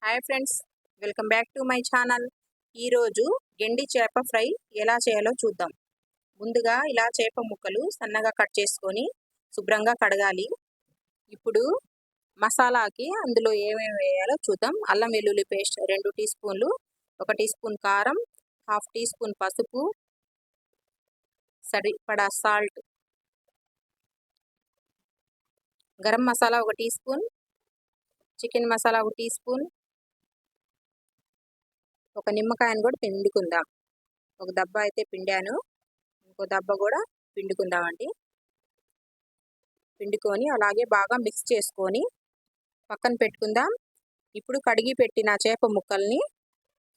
Hi friends, welcome back to my channel. ఈరోజు గెండి చేప fry ఎలా చేయాలో చూద్దాం. ముందుగా ఇలా చేప ముక్కలు సన్నగా కట్ చేసుకొని శుభ్రంగా కడగాలి. ఇప్పుడు మసాలాకి అందులో ఏమేమి వేయాలో చూద్దాం. అల్లం వెల్లుల్లి పేస్ట్ 2 టీ స్పూన్లు, 1 టీ స్పూన్ కారం, హాఫ్ టీ స్పూన్ పసుపు, సరిపడా salt, garam masala 1 teaspoon, chicken masala 1 teaspoon, ఒక నిమ్మకాయను కూడా పిండుకుందాం. ఒక దబ్బ అయితే పిండాను, ఇంకో దబ్బ కూడా పిండుకుందామండి. పిండుకొని అలాగే బాగా మిక్స్ చేసుకొని పక్కన పెట్టుకుందాం. ఇప్పుడు కడిగి పెట్టిన చేప ముక్కల్ని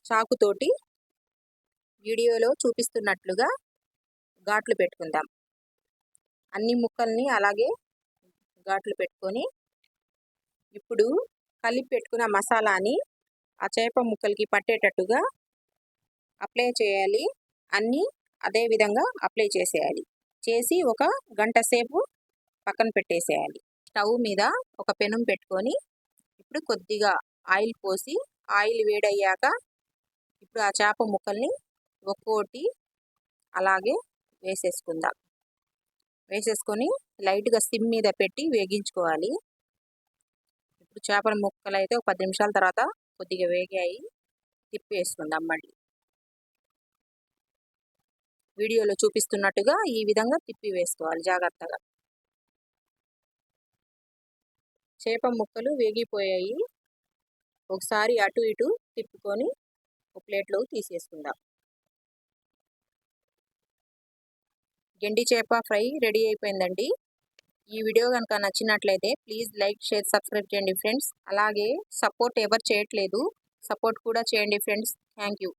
చాకుతోటి వీడియోలో చూపిస్తున్నట్లుగా ఘాట్లు పెట్టుకుందాం. అన్ని ముక్కల్ని అలాగే ఘాట్లు పెట్టుకొని ఇప్పుడు కలిపి పెట్టుకున్న మసాలాని ఆ చేప ముక్కలకి పట్టేటట్టుగా అప్లై చేయాలి. అన్నీ అదే విధంగా అప్లై చేసేయాలి. చేసి ఒక గంట సేపు పక్కన పెట్టేసేయాలి. స్టవ్ మీద ఒక పెనం పెట్టుకొని ఇప్పుడు కొద్దిగా ఆయిల్ పోసి, ఆయిల్ వేడయ్యాక ఇప్పుడు ఆ చేప ముక్కల్ని ఒక్కోటి అలాగే వేసేసుకుందాం. వేసేసుకొని లైట్గా సిమ్ మీద పెట్టి వేగించుకోవాలి. ఇప్పుడు చేపల ముక్కలు అయితే ఒక 10 నిమిషాల తర్వాత కొద్దిగా వేగాయి. తిప్పి వేసుకుందాం. మళ్ళీ వీడియోలో చూపిస్తున్నట్టుగా ఈ విధంగా తిప్పి వేసుకోవాలి జాగ్రత్తగా. చేప ముక్కలు వేగిపోయాయి. ఒకసారి అటు ఇటు తిప్పుకొని ఒక ప్లేట్లో తీసేసుకుందాం. గెండి చేప ఫ్రై రెడీ అయిపోయిందండి. ఈ వీడియో కనుక నచ్చినట్లయితే ప్లీజ్ లైక్, షేర్, సబ్స్క్రైబ్ చేయండి ఫ్రెండ్స్. అలాగే సపోర్ట్ ఎవరు చేయట్లేదు, సపోర్ట్ కూడా చేయండి ఫ్రెండ్స్. Thank you.